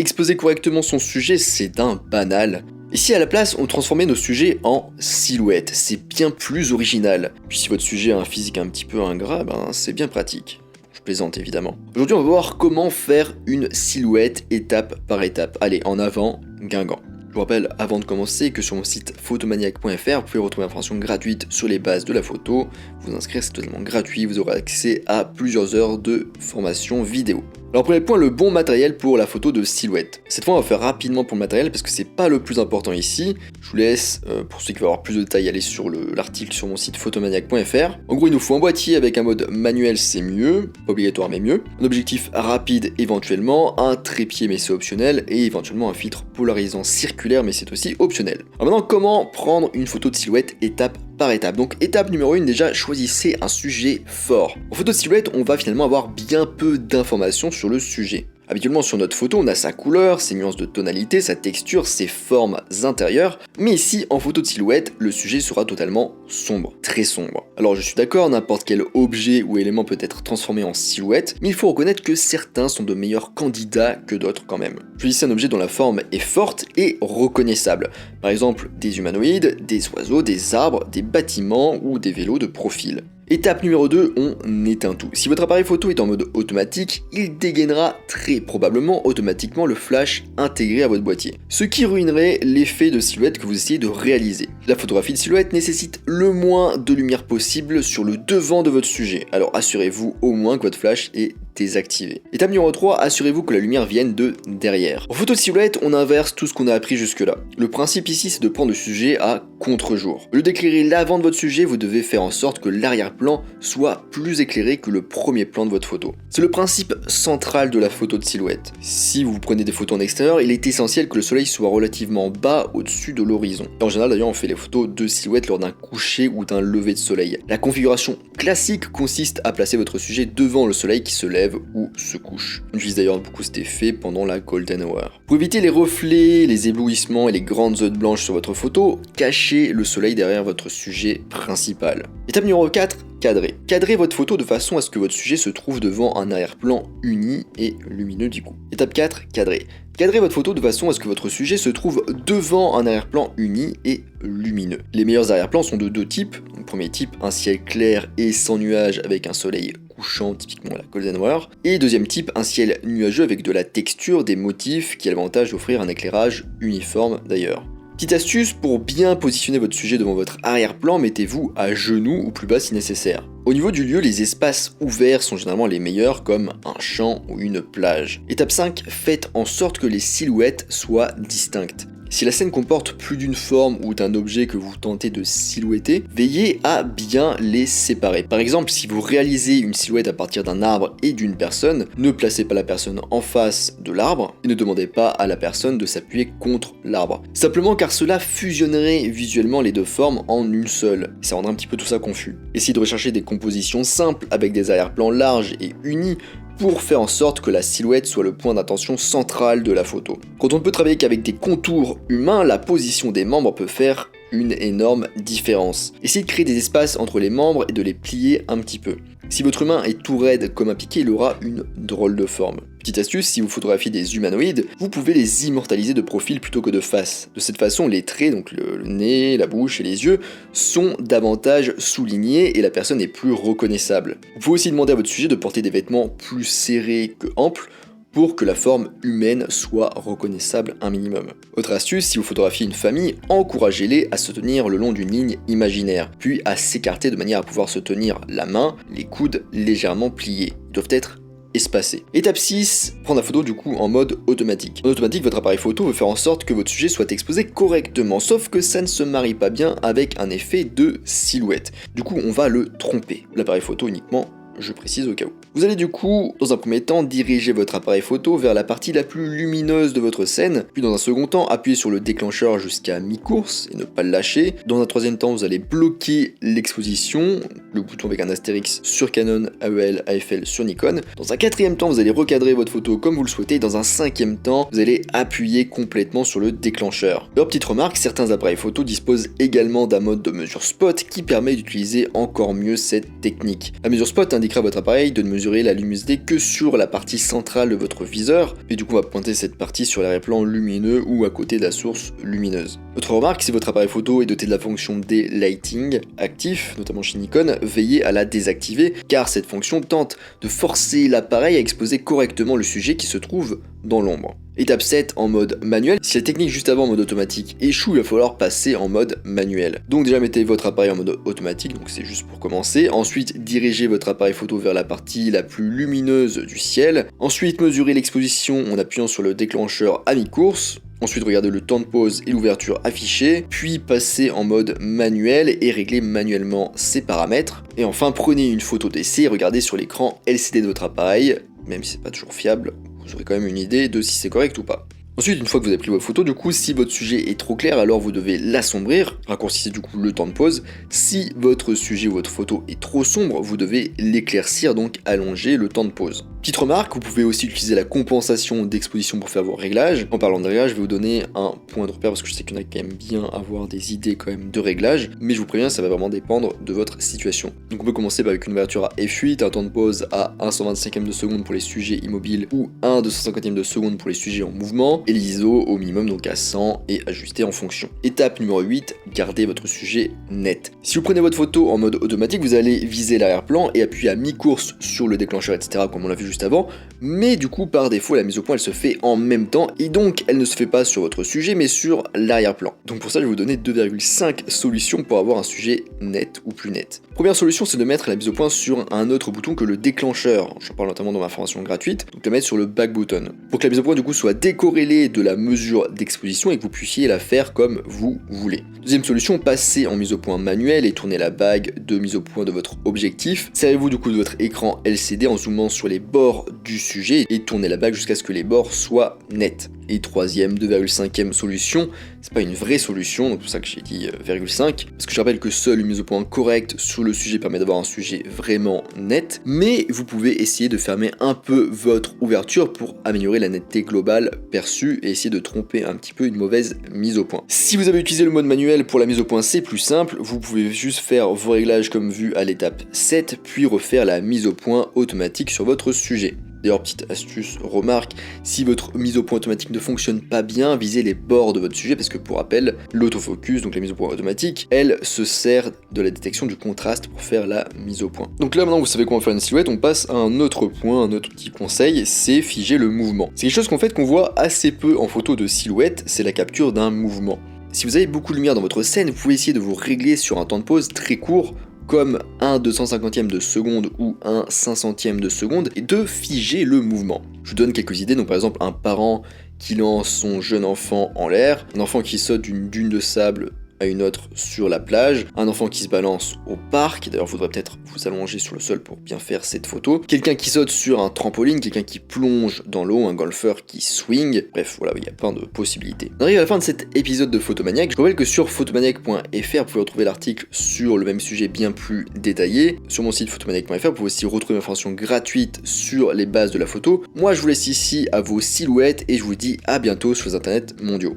Exposer correctement son sujet, c'est un banal. Et si à la place on transformait nos sujets en silhouettes, c'est bien plus original. Puis si votre sujet a un physique un petit peu ingrat, c'est bien pratique. Je plaisante évidemment. Aujourd'hui on va voir comment faire une silhouette étape par étape. Allez, en avant, Guingamp. Je vous rappelle avant de commencer que sur mon site photomaniac.fr, vous pouvez retrouver l'information gratuite sur les bases de la photo. Vous inscrire, c'est totalement gratuit, vous aurez accès à plusieurs heures de formation vidéo. Alors premier point, le bon matériel pour la photo de silhouette. Cette fois on va faire rapidement pour le matériel parce que c'est pas le plus important ici. Je vous laisse, pour ceux qui veulent avoir plus de détails, aller sur l'article sur mon site photomaniac.fr. En gros il nous faut un boîtier avec un mode manuel, c'est mieux, pas obligatoire mais mieux. Un objectif rapide éventuellement, un trépied mais c'est optionnel, et éventuellement un filtre polarisant circulaire mais c'est aussi optionnel. Alors maintenant comment prendre une photo de silhouette étape par étape. Donc étape numéro 1, déjà choisissez un sujet fort. En photo de silhouette, on va finalement avoir bien peu d'informations sur le sujet. Habituellement sur notre photo, on a sa couleur, ses nuances de tonalité, sa texture, ses formes intérieures, mais ici en photo de silhouette, le sujet sera totalement sombre, très sombre. Alors je suis d'accord, n'importe quel objet ou élément peut être transformé en silhouette, mais il faut reconnaître que certains sont de meilleurs candidats que d'autres quand même. Choisissez un objet dont la forme est forte et reconnaissable, par exemple des humanoïdes, des oiseaux, des arbres, des bâtiments ou des vélos de profil. Étape numéro 2, on éteint tout. Si votre appareil photo est en mode automatique, il dégainera très probablement automatiquement le flash intégré à votre boîtier, ce qui ruinerait l'effet de silhouette que vous essayez de réaliser. La photographie de silhouette nécessite le moins de lumière possible sur le devant de votre sujet, alors assurez-vous au moins que votre flash est désactivé. Étape numéro 3, assurez-vous que la lumière vienne de derrière. En photo de silhouette, on inverse tout ce qu'on a appris jusque-là. Le principe ici, c'est de prendre le sujet à contre-jour. Au lieu d'éclairer l'avant de votre sujet, vous devez faire en sorte que l'arrière-plan soit plus éclairé que le premier plan de votre photo. C'est le principe central de la photo de silhouette. Si vous prenez des photos en extérieur, il est essentiel que le soleil soit relativement bas au-dessus de l'horizon. En général d'ailleurs, on fait les photos de silhouette lors d'un coucher ou d'un lever de soleil. La configuration classique consiste à placer votre sujet devant le soleil qui se lève ou se couche. On utilise d'ailleurs beaucoup cet effet pendant la golden hour. Pour éviter les reflets, les éblouissements et les grandes zones blanches sur votre photo, cachez le soleil derrière votre sujet principal. Étape numéro 4, cadrer. Cadrez votre photo de façon à ce que votre sujet se trouve devant un arrière-plan uni et lumineux du coup. Étape 4, cadrer. Cadrez votre photo de façon à ce que votre sujet se trouve devant un arrière-plan uni et lumineux. Les meilleurs arrière-plans sont de deux types. Donc, premier type, un ciel clair et sans nuages avec un soleil couchant, typiquement la golden hour. Et deuxième type, un ciel nuageux avec de la texture, des motifs qui a l'avantage d'offrir un éclairage uniforme d'ailleurs. Petite astuce, pour bien positionner votre sujet devant votre arrière-plan, mettez-vous à genoux ou plus bas si nécessaire. Au niveau du lieu, les espaces ouverts sont généralement les meilleurs, comme un champ ou une plage. Étape 5, faites en sorte que les silhouettes soient distinctes. Si la scène comporte plus d'une forme ou d'un objet que vous tentez de silhouetter, veillez à bien les séparer. Par exemple, si vous réalisez une silhouette à partir d'un arbre et d'une personne, ne placez pas la personne en face de l'arbre et ne demandez pas à la personne de s'appuyer contre l'arbre. Simplement car cela fusionnerait visuellement les deux formes en une seule. Ça rendrait un petit peu tout ça confus. Essayez de rechercher des compositions simples avec des arrière-plans larges et unis pour faire en sorte que la silhouette soit le point d'attention central de la photo. Quand on ne peut travailler qu'avec des contours humains, la position des membres peut faire une énorme différence. Essayez de créer des espaces entre les membres et de les plier un petit peu. Si votre humain est tout raide comme un piqué, il aura une drôle de forme. Petite astuce, si vous photographiez des humanoïdes, vous pouvez les immortaliser de profil plutôt que de face. De cette façon, les traits, donc le nez, la bouche et les yeux, sont davantage soulignés et la personne est plus reconnaissable. Vous pouvez aussi demander à votre sujet de porter des vêtements plus serrés que amples, pour que la forme humaine soit reconnaissable un minimum. Autre astuce, si vous photographiez une famille, encouragez-les à se tenir le long d'une ligne imaginaire, puis à s'écarter de manière à pouvoir se tenir la main, les coudes légèrement pliés. Ils doivent être espacés. Étape 6, prendre la photo du coup en mode automatique. En automatique, votre appareil photo veut faire en sorte que votre sujet soit exposé correctement, sauf que ça ne se marie pas bien avec un effet de silhouette. Du coup, on va le tromper. L'appareil photo uniquement, je précise au cas où. Vous allez du coup, dans un premier temps, diriger votre appareil photo vers la partie la plus lumineuse de votre scène, puis dans un second temps, appuyer sur le déclencheur jusqu'à mi-course et ne pas le lâcher. Dans un troisième temps, vous allez bloquer l'exposition, le bouton avec un astérix sur Canon, AEL, AFL sur Nikon. Dans un quatrième temps, vous allez recadrer votre photo comme vous le souhaitez. Dans un cinquième temps, vous allez appuyer complètement sur le déclencheur. Alors, petite remarque, certains appareils photo disposent également d'un mode de mesure spot qui permet d'utiliser encore mieux cette technique. La mesure spot indiquera à votre appareil de ne mesurer mesurer la luminosité que sur la partie centrale de votre viseur, et du coup on va pointer cette partie sur l'arrière-plan lumineux ou à côté de la source lumineuse. Autre remarque, si votre appareil photo est doté de la fonction Daylighting actif, notamment chez Nikon, veillez à la désactiver, car cette fonction tente de forcer l'appareil à exposer correctement le sujet qui se trouve dans l'ombre. Étape 7, en mode manuel. Si la technique juste avant en mode automatique échoue, il va falloir passer en mode manuel. Donc déjà mettez votre appareil en mode automatique, donc c'est juste pour commencer. Ensuite, dirigez votre appareil photo vers la partie la plus lumineuse du ciel. Ensuite, mesurez l'exposition en appuyant sur le déclencheur à mi-course. Ensuite, regardez le temps de pause et l'ouverture affichée, puis passez en mode manuel et réglez manuellement ces paramètres. Et enfin, prenez une photo d'essai et regardez sur l'écran LCD de votre appareil, même si c'est pas toujours fiable, vous aurez quand même une idée de si c'est correct ou pas. Ensuite, une fois que vous avez pris vos photos, du coup, si votre sujet est trop clair, alors vous devez l'assombrir, raccourcissez du coup le temps de pause. Si votre sujet ou votre photo est trop sombre, vous devez l'éclaircir, donc allonger le temps de pause. Petite remarque, vous pouvez aussi utiliser la compensation d'exposition pour faire vos réglages. En parlant de réglages, je vais vous donner un point de repère parce que je sais qu'il y en a qui aiment bien avoir des idées quand même de réglages, mais je vous préviens, ça va vraiment dépendre de votre situation. Donc on peut commencer avec une ouverture à f8, un temps de pause à 1/125e de seconde pour les sujets immobiles ou 1/250e de seconde pour les sujets en mouvement, et l'ISO au minimum donc à 100 et ajusté en fonction. Étape numéro 8, gardez votre sujet net. Si vous prenez votre photo en mode automatique, vous allez viser l'arrière-plan et appuyer à mi-course sur le déclencheur, etc. comme on l'a vu juste avant, mais du coup par défaut la mise au point elle se fait en même temps et donc elle ne se fait pas sur votre sujet mais sur l'arrière-plan. Donc pour ça je vais vous donner 2,5 solutions pour avoir un sujet net ou plus net. Première solution, c'est de mettre la mise au point sur un autre bouton que le déclencheur. J'en parle notamment dans ma formation gratuite, donc le mettre sur le back button. Pour que la mise au point du coup soit décorrélée de la mesure d'exposition et que vous puissiez la faire comme vous voulez. Deuxième solution, passez en mise au point manuelle et tournez la bague de mise au point de votre objectif. Servez-vous du coup de votre écran LCD en zoomant sur les bords du sujet et tournez la bague jusqu'à ce que les bords soient nets. Et troisième, 2,5e solution, c'est pas une vraie solution, donc c'est pour ça que j'ai dit 0,5, parce que je rappelle que seule une mise au point correcte sur le sujet permet d'avoir un sujet vraiment net, mais vous pouvez essayer de fermer un peu votre ouverture pour améliorer la netteté globale perçue et essayer de tromper un petit peu une mauvaise mise au point. Si vous avez utilisé le mode manuel pour la mise au point, c'est plus simple, vous pouvez juste faire vos réglages comme vu à l'étape 7, puis refaire la mise au point automatique sur votre sujet. D'ailleurs, petite astuce, remarque, si votre mise au point automatique ne fonctionne pas bien, visez les bords de votre sujet parce que pour rappel, l'autofocus, donc la mise au point automatique, elle se sert de la détection du contraste pour faire la mise au point. Donc là maintenant vous savez comment faire une silhouette, on passe à un autre point, un autre petit conseil, c'est figer le mouvement. C'est quelque chose qu'on voit assez peu en photo de silhouette, c'est la capture d'un mouvement. Si vous avez beaucoup de lumière dans votre scène, vous pouvez essayer de vous régler sur un temps de pause très court, comme 1/250e de seconde ou 1/500e de seconde, et de figer le mouvement. Je vous donne quelques idées, donc par exemple un parent qui lance son jeune enfant en l'air, un enfant qui saute d'une dune de sable à une autre sur la plage, un enfant qui se balance au parc, d'ailleurs il faudrait peut-être vous allonger sur le sol pour bien faire cette photo, quelqu'un qui saute sur un trampoline, quelqu'un qui plonge dans l'eau, un golfeur qui swing, bref voilà, il y a plein de possibilités. On arrive à la fin de cet épisode de Photomaniac. Je rappelle que sur photomaniac.fr vous pouvez retrouver l'article sur le même sujet bien plus détaillé. Sur mon site photomaniac.fr vous pouvez aussi retrouver une information gratuite sur les bases de la photo. Moi je vous laisse ici à vos silhouettes et je vous dis à bientôt sur les internets mondiaux.